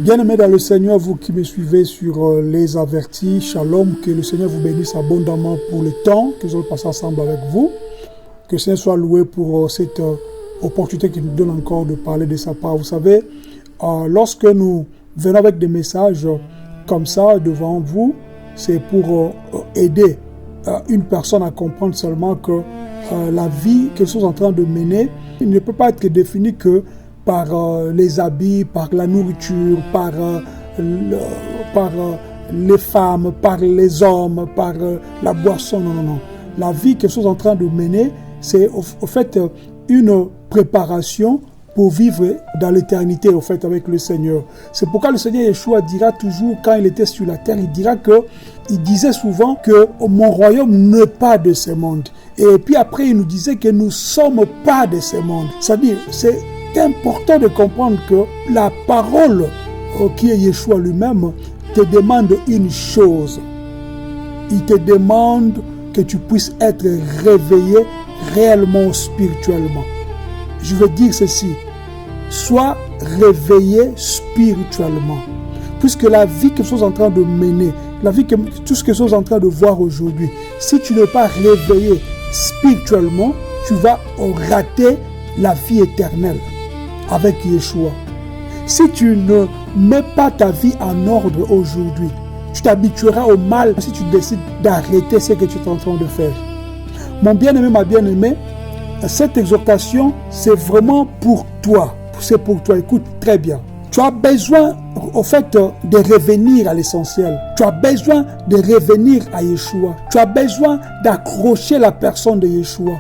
Bien-aimés dans le Seigneur, vous qui me suivez sur les avertis, shalom, que le Seigneur vous bénisse abondamment pour le temps que nous allons passer ensemble avec vous. Que le Seigneur soit loué pour cette opportunité qu'il nous donne encore de parler de sa part. Vous savez, lorsque nous venons avec des messages comme ça devant vous, c'est pour aider une personne à comprendre seulement que la vie que nous sommes en train de mener, il ne peut pas être défini que par les habits, par la nourriture, par les femmes, par les hommes, par la boisson. Non, non, non. La vie que nous sommes en train de mener, c'est au fait une préparation pour vivre dans l'éternité, au fait, avec le Seigneur. C'est pourquoi le Seigneur Yeshua dira toujours, quand il était sur la terre, il disait souvent que mon royaume n'est pas de ce monde. Et puis après, il nous disait que nous ne sommes pas de ce monde. C'est-à-dire, c'est important de comprendre que la parole qui est Yeshua lui-même te demande une chose. Il te demande que tu puisses être réveillé réellement spirituellement. Je veux dire ceci, sois réveillé spirituellement. Puisque la vie que nous sommes en train de mener, tout ce que nous sommes en train de voir aujourd'hui, si tu n'es pas réveillé spirituellement, tu vas rater la vie éternelle avec Yeshua. Si tu ne mets pas ta vie en ordre aujourd'hui, tu t'habitueras au mal si tu décides d'arrêter ce que tu es en train de faire. Mon bien-aimé, ma bien-aimée, cette exhortation, c'est vraiment pour toi. C'est pour toi. Écoute très bien. Tu as besoin, au fait, de revenir à l'essentiel. Tu as besoin de revenir à Yeshua. Tu as besoin d'accrocher la personne de Yeshua.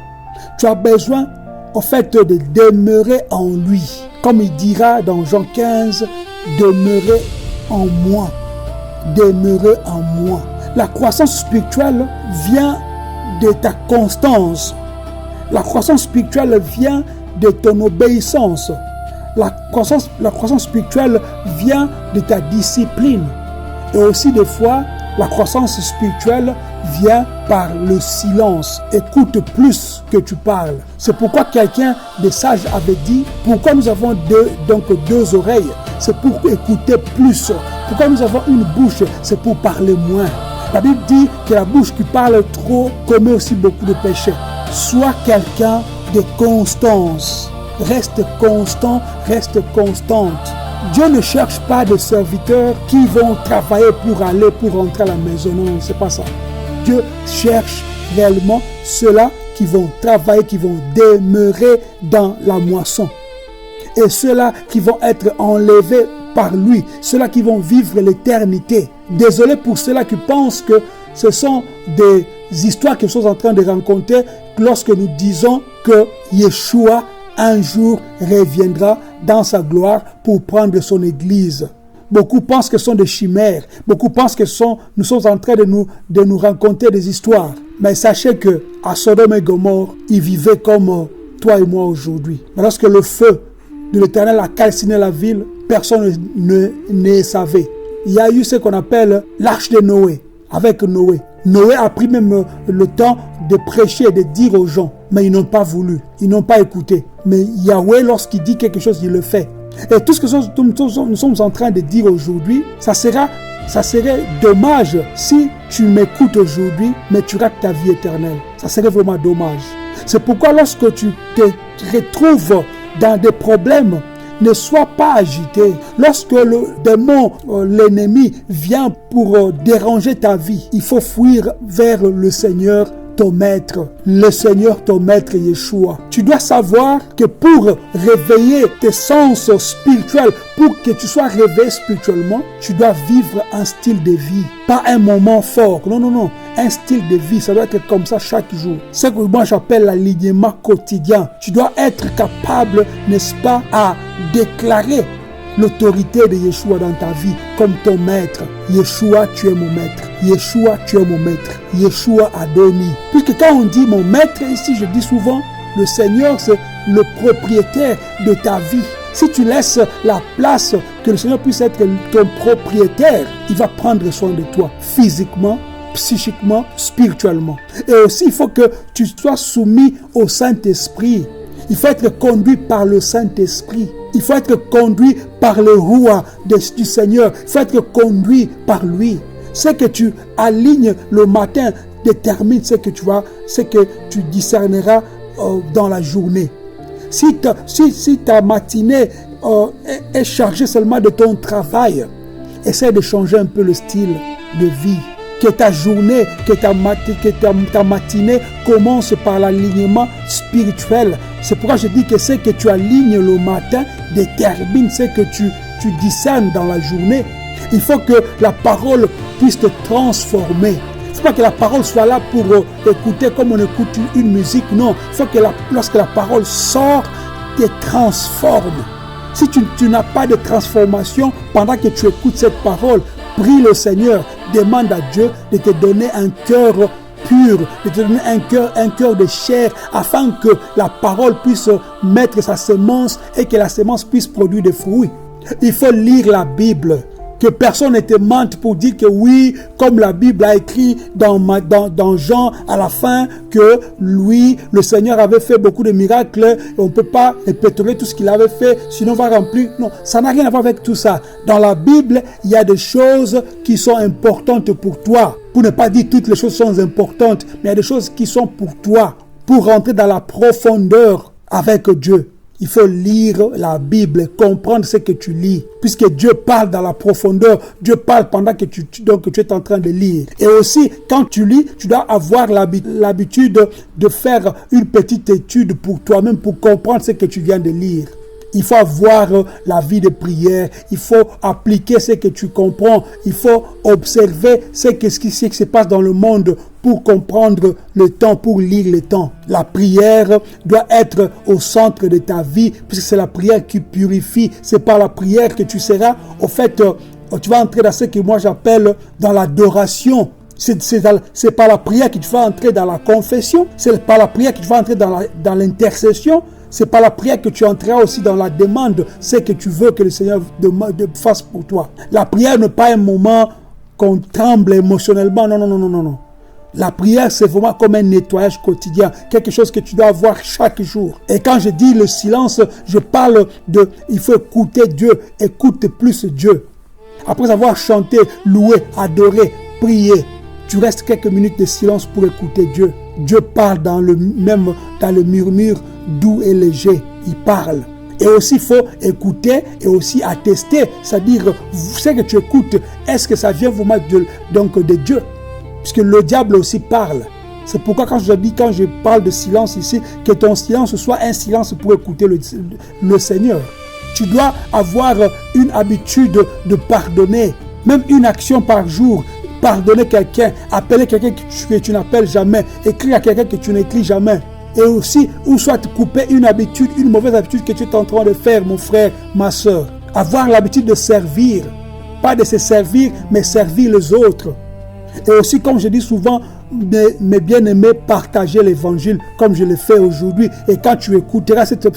Tu as besoin, au fait, de demeurer en lui. Comme il dira dans Jean 15, demeurez en moi. Demeurez en moi. La croissance spirituelle vient de ta constance. La croissance spirituelle vient de ton obéissance. La croissance spirituelle vient de ta discipline. Et aussi des fois, la croissance spirituelle vient par le silence. Écoute plus que tu parles. C'est pourquoi quelqu'un de sage avait dit, pourquoi nous avons deux oreilles? C'est pour écouter plus. Pourquoi nous avons une bouche? C'est pour parler moins. La Bible dit que la bouche qui parle trop commet aussi beaucoup de péchés. Sois quelqu'un de constance. Reste constant, reste constante. Dieu ne cherche pas des serviteurs qui vont travailler pour rentrer à la maison. Non, c'est pas ça. Dieu cherche réellement ceux-là qui vont travailler, qui vont demeurer dans la moisson. Et ceux-là qui vont être enlevés par lui, ceux-là qui vont vivre l'éternité. Désolé pour ceux-là qui pensent que ce sont des histoires que nous sommes en train de rencontrer lorsque nous disons que Yeshua un jour reviendra dans sa gloire pour prendre son église. Beaucoup pensent que ce sont des chimères. Beaucoup pensent que nous sommes en train de nous raconter des histoires. Mais sachez que à Sodome et Gomorrhe, ils vivaient comme toi et moi aujourd'hui. Mais lorsque le feu de l'Éternel a calciné la ville, personne ne savait. Il y a eu ce qu'on appelle l'arche de Noé, avec Noé. Noé a pris même le temps de prêcher et de dire aux gens, mais ils n'ont pas voulu, ils n'ont pas écouté. Mais Yahweh, lorsqu'il dit quelque chose, il le fait. Et tout ce que nous sommes en train de dire aujourd'hui, ça serait dommage si tu m'écoutes aujourd'hui, mais tu rates ta vie éternelle. Ça serait vraiment dommage. C'est pourquoi lorsque tu te retrouves dans des problèmes, ne sois pas agité. Lorsque le démon, l'ennemi, vient pour déranger ta vie, il faut fuir vers le Seigneur, ton maître. Le Seigneur, ton maître Yeshua. Tu dois savoir que pour réveiller tes sens spirituels, pour que tu sois réveillé spirituellement, tu dois vivre un style de vie. Pas un moment fort. Non, non, non. Un style de vie, ça doit être comme ça chaque jour. C'est ce que moi j'appelle l'alignement quotidien. Tu dois être capable, n'est-ce pas, à déclarer l'autorité de Yeshua dans ta vie comme ton maître. Yeshua, tu es mon maître. Yeshua, tu es mon maître. Yeshua Adoni. Puisque quand on dit mon maître, ici je dis souvent, le Seigneur c'est le propriétaire de ta vie. Si tu laisses la place que le Seigneur puisse être ton propriétaire, il va prendre soin de toi physiquement, psychiquement, spirituellement. Et aussi, il faut que tu sois soumis au Saint-Esprit. Il faut être conduit par le Saint-Esprit. Il faut être conduit par le roi du Seigneur. Il faut être conduit par lui. Ce que tu alignes le matin détermine ce que tu discerneras dans la journée. Si ta matinée est chargée seulement de ton travail, essaie de changer un peu le style de vie. Que ta journée, que ta matinée commence par l'alignement spirituel. C'est pourquoi je dis que ce que tu alignes le matin détermine ce que tu discernes dans la journée. Il faut que la parole puisse te transformer. Il ne faut pas que la parole soit là pour écouter comme on écoute une musique. Non, il faut que lorsque la parole sort, te transforme. Si tu n'as pas de transformation pendant que tu écoutes cette parole, prie le Seigneur, demande à Dieu de te donner un cœur pur, de te donner un cœur de chair, afin que la parole puisse mettre sa semence et que la semence puisse produire des fruits. Il faut lire la Bible. Que personne ne te mente pour dire que oui, comme la Bible a écrit dans Jean à la fin, que lui, le Seigneur avait fait beaucoup de miracles, et on ne peut pas répéter tout ce qu'il avait fait, sinon on va remplir. Non, ça n'a rien à voir avec tout ça. Dans la Bible, il y a des choses qui sont importantes pour toi. Pour ne pas dire toutes les choses sont importantes, mais il y a des choses qui sont pour toi, pour rentrer dans la profondeur avec Dieu. Il faut lire la Bible, comprendre ce que tu lis. Puisque Dieu parle dans la profondeur, Dieu parle pendant que tu es en train de lire. Et aussi, quand tu lis, tu dois avoir l'habitude de faire une petite étude pour toi-même, pour comprendre ce que tu viens de lire. Il faut avoir la vie de prière, il faut appliquer ce que tu comprends, il faut observer ce qui se passe dans le monde pour comprendre le temps, pour lire le temps. La prière doit être au centre de ta vie, puisque c'est la prière qui purifie. C'est par la prière que tu seras, au fait, tu vas entrer dans ce que moi j'appelle dans l'adoration. C'est par la prière que tu vas entrer dans la confession, c'est par la prière que tu vas entrer dans l'intercession. C'est par la prière que tu entreras aussi dans la demande, ce que tu veux que le Seigneur fasse pour toi. La prière n'est pas un moment qu'on tremble émotionnellement. Non. La prière, c'est vraiment comme un nettoyage quotidien, quelque chose que tu dois avoir chaque jour. Et quand je dis le silence, je parle il faut écouter Dieu, écoute plus Dieu. Après avoir chanté, loué, adoré, prié, tu restes quelques minutes de silence pour écouter Dieu. Dieu parle dans le murmure doux et léger. Il parle. Et aussi, il faut écouter et aussi attester. C'est-à-dire, ce que tu écoutes, est-ce que ça vient vraiment de Dieu? Puisque le diable aussi parle. C'est pourquoi quand je parle de silence ici, que ton silence soit un silence pour écouter le Seigneur. Tu dois avoir une habitude de pardonner. Même une action par jour. Pardonner quelqu'un, appeler quelqu'un que tu n'appelles jamais, écrire à quelqu'un que tu n'écris jamais. Et aussi, ou soit couper une habitude, une mauvaise habitude que tu es en train de faire, mon frère, ma soeur. Avoir l'habitude de servir. Pas de se servir, mais servir les autres. Et aussi, comme je dis souvent, mes bien-aimés, partager l'évangile comme je le fais aujourd'hui. Et quand tu écouteras cette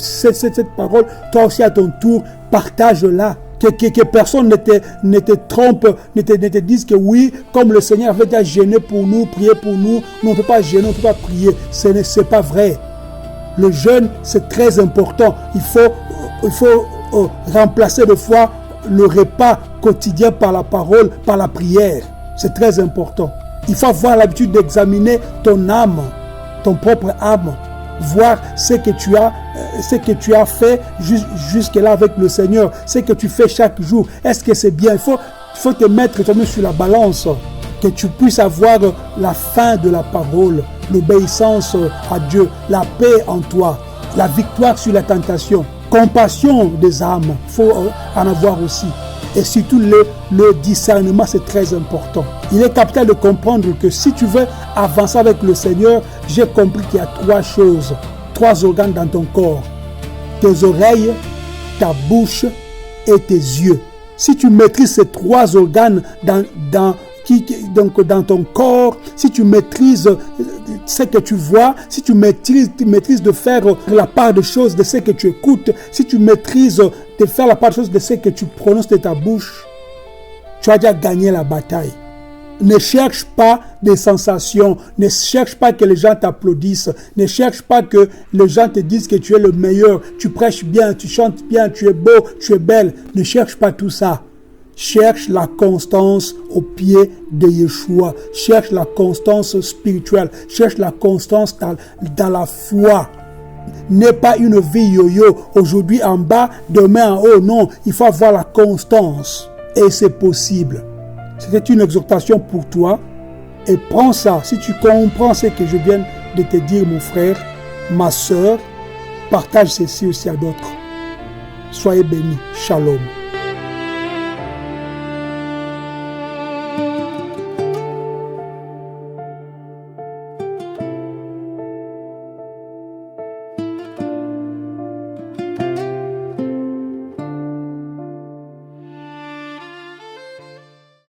parole, toi aussi à ton tour, partage-la. Que personne ne te trompe, ne te dise que oui, comme le Seigneur avait déjà gêné pour nous, prié pour nous, on ne peut pas gêner, on ne peut pas prier. Ce n'est pas vrai. Le jeûne, c'est très important. Il faut remplacer des fois le repas quotidien par la parole, par la prière. C'est très important. Il faut avoir l'habitude d'examiner ton âme, ton propre âme. Voir ce que tu as fait jusque-là avec le Seigneur, ce que tu fais chaque jour. Est-ce que c'est bien? Il faut te mettre toi-même sur la balance, que tu puisses avoir la fin de la parole, l'obéissance à Dieu, la paix en toi, la victoire sur la tentation, compassion des âmes. Il faut en avoir aussi. Et surtout le discernement, c'est très important. Il est capital de comprendre que si tu veux avancer avec le Seigneur, j'ai compris qu'il y a 3 choses, 3 organes dans ton corps. Tes oreilles, ta bouche et tes yeux. Si tu maîtrises ces 3 organes dans ton corps, si tu maîtrises ce que tu vois, si tu maîtrises de faire la part des choses de ce que tu écoutes, si tu maîtrises de faire la part des choses de ce que tu prononces de ta bouche, tu as déjà gagné la bataille. Ne cherche pas des sensations, ne cherche pas que les gens t'applaudissent, ne cherche pas que les gens te disent que tu es le meilleur, tu prêches bien, tu chantes bien, tu es beau, tu es belle. Ne cherche pas tout ça. Cherche la constance au pied de Yeshua. Cherche la constance spirituelle. Cherche la constance dans la foi. N'est pas une vie yo-yo, aujourd'hui en bas, demain en haut. Non, il faut avoir la constance. Et c'est possible. C'était une exhortation pour toi. Et prends ça. Si tu comprends ce que je viens de te dire, mon frère, ma soeur, partage ceci aussi à d'autres. Soyez bénis. Shalom.